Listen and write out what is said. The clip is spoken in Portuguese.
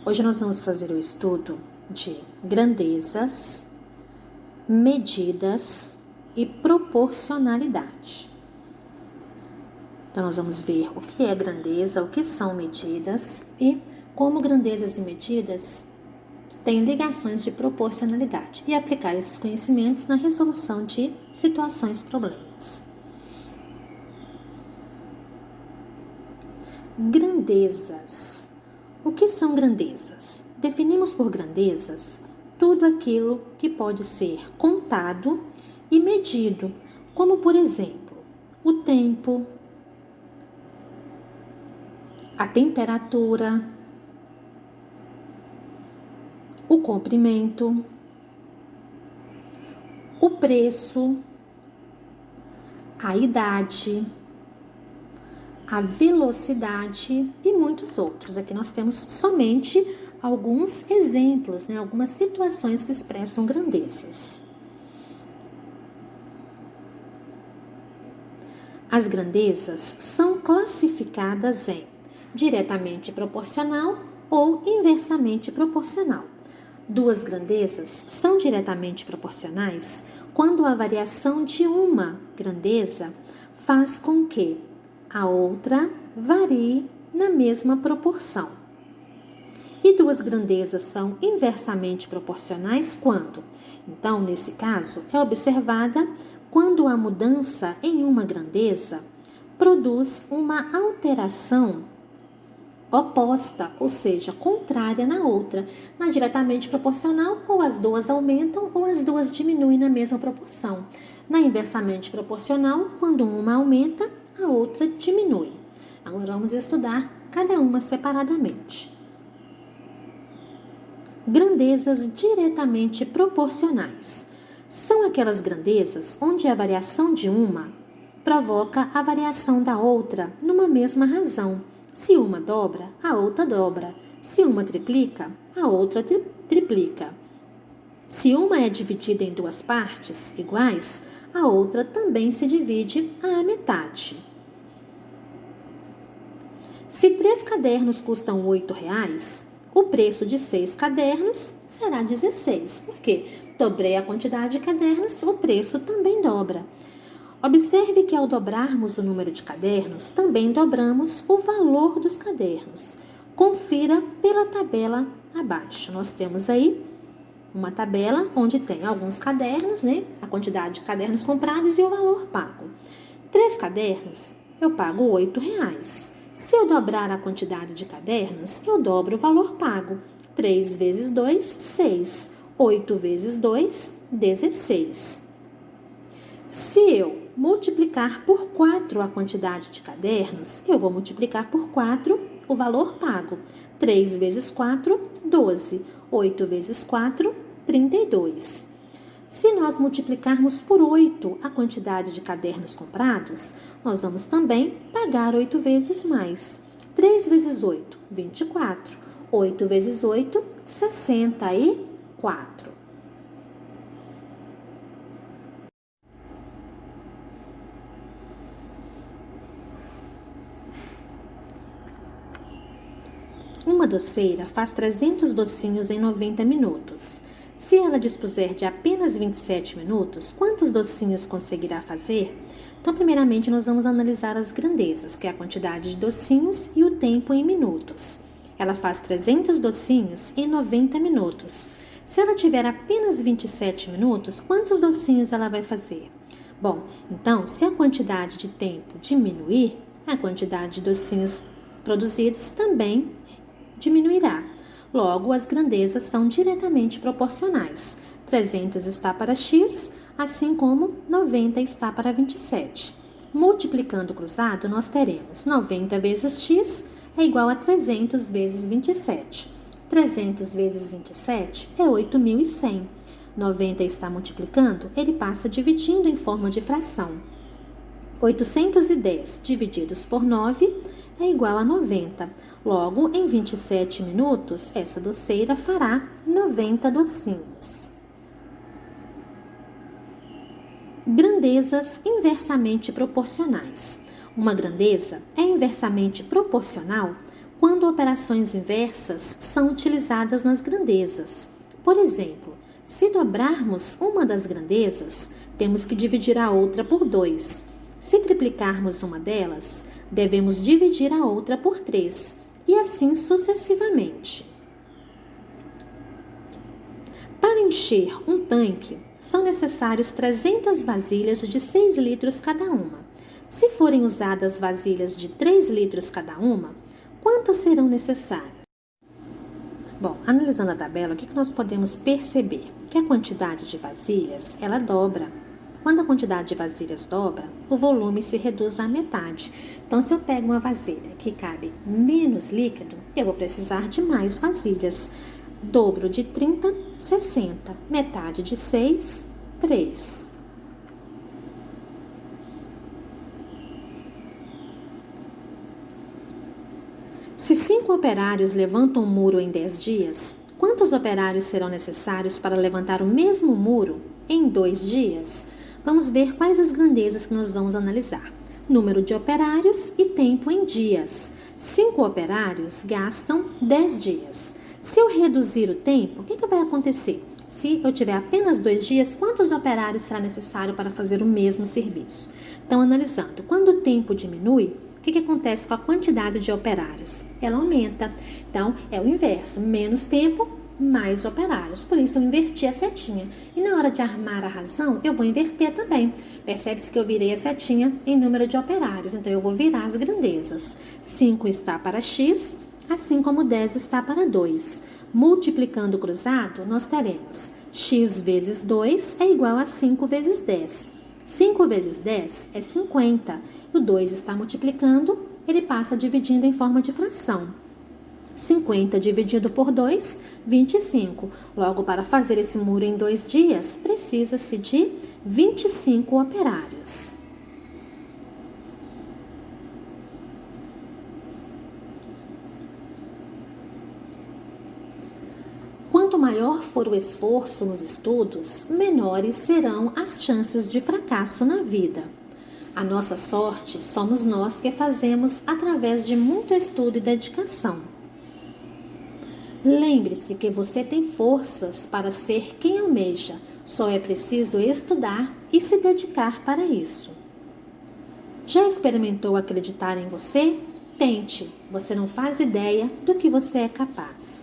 Hoje nós vamos fazer o estudo de grandezas, medidas e proporcionalidade. Então, nós vamos ver o que é grandeza, o que são medidas e como grandezas e medidas têm ligações de proporcionalidade e aplicar esses conhecimentos na resolução de situações, problemas. Grandezas. O que são grandezas? Definimos por grandezas tudo aquilo que pode ser contado e medido, como por exemplo, o tempo, a temperatura, o comprimento, o preço, a idade, a velocidade e muitos outros. Aqui nós temos somente alguns exemplos, algumas situações que expressam grandezas. As grandezas são classificadas em diretamente proporcional ou inversamente proporcional. Duas grandezas são diretamente proporcionais quando a variação de uma grandeza faz com que a outra varie na mesma proporção. E duas grandezas são inversamente proporcionais quando, então, nesse caso, é observada quando a mudança em uma grandeza produz uma alteração oposta, ou seja, contrária na outra. Na diretamente proporcional, ou as duas aumentam ou as duas diminuem na mesma proporção. Na inversamente proporcional, quando uma aumenta, a outra diminui. Agora vamos estudar cada uma separadamente. Grandezas diretamente proporcionais. São aquelas grandezas onde a variação de uma provoca a variação da outra numa mesma razão. Se uma dobra, a outra dobra. Se uma triplica, a outra triplica. Se uma é dividida em duas partes iguais, a outra também se divide à metade. Se 3 cadernos custam R$8, o preço de 6 cadernos será 16. Por quê? Dobrei a quantidade de cadernos, o preço também dobra. Observe que ao dobrarmos o número de cadernos, também dobramos o valor dos cadernos. Confira pela tabela abaixo. Nós temos aí uma tabela onde tem alguns cadernos, a quantidade de cadernos comprados e o valor pago. 3 cadernos, eu pago R$8. Se eu dobrar a quantidade de cadernos, eu dobro o valor pago. 3 vezes 2, 6. 8 vezes 2, 16. Se eu multiplicar por 4 a quantidade de cadernos, eu vou multiplicar por 4 o valor pago. 3 vezes 4, 12. 8 vezes 4, 32. Se nós multiplicarmos por 8 a quantidade de cadernos comprados, nós vamos também pagar 8 vezes mais. 3 vezes 8, 24. 8 vezes 8, 64. Uma doceira faz 300 docinhos em 90 minutos. Se ela dispuser de apenas 27 minutos, quantos docinhos conseguirá fazer? Então, primeiramente, nós vamos analisar as grandezas, que é a quantidade de docinhos e o tempo em minutos. Ela faz 300 docinhos em 90 minutos. Se ela tiver apenas 27 minutos, quantos docinhos ela vai fazer? Bom, então, se a quantidade de tempo diminuir, a quantidade de docinhos produzidos também diminuirá. Logo, as grandezas são diretamente proporcionais. 300 está para x, assim como 90 está para 27. Multiplicando cruzado, nós teremos 90 vezes x é igual a 300 vezes 27. 300 vezes 27 é 8.100. 90 está multiplicando, ele passa dividindo em forma de fração. 810 divididos por 9 é igual a 90. Logo, em 27 minutos, essa doceira fará 90 docinhos. Grandezas inversamente proporcionais. Uma grandeza é inversamente proporcional quando operações inversas são utilizadas nas grandezas. Por exemplo, se dobrarmos uma das grandezas, temos que dividir a outra por 2. Se triplicarmos uma delas, devemos dividir a outra por 3, e assim sucessivamente. Para encher um tanque, são necessários 300 vasilhas de 6 litros cada uma. Se forem usadas vasilhas de 3 litros cada uma, quantas serão necessárias? Bom, analisando a tabela, o que nós podemos perceber? Que a quantidade de vasilhas, ela dobra. Quando a quantidade de vasilhas dobra, o volume se reduz à metade. Então, se eu pego uma vasilha que cabe menos líquido, eu vou precisar de mais vasilhas. Dobro de 30, 60. Metade de 6, 3. Se 5 operários levantam um muro em 10 dias, quantos operários serão necessários para levantar o mesmo muro em 2 dias? Vamos ver quais as grandezas que nós vamos analisar. Número de operários e tempo em dias. 5 operários gastam 10 dias. Se eu reduzir o tempo, o que vai acontecer? Se eu tiver apenas 2 dias, quantos operários será necessário para fazer o mesmo serviço? Então, analisando, quando o tempo diminui, o que acontece com a quantidade de operários? Ela aumenta. Então, é o inverso. Menos tempo, mais operários. Por isso, eu inverti a setinha. E na hora de armar a razão, eu vou inverter também. Percebe-se que eu virei a setinha em número de operários. Então, eu vou virar as grandezas. 5 está para x, assim como 10 está para 2. Multiplicando o cruzado, nós teremos x vezes 2 é igual a 5 vezes 10. 5 vezes 10 é 50. O 2 está multiplicando, ele passa dividindo em forma de fração. 50 dividido por 2, 25. Logo, para fazer esse muro em 2 dias, precisa-se de 25 operários. Quanto maior for o esforço nos estudos, menores serão as chances de fracasso na vida. A nossa sorte somos nós que fazemos através de muito estudo e dedicação. Lembre-se que você tem forças para ser quem almeja, só é preciso estudar e se dedicar para isso. Já experimentou acreditar em você? Tente, você não faz ideia do que você é capaz.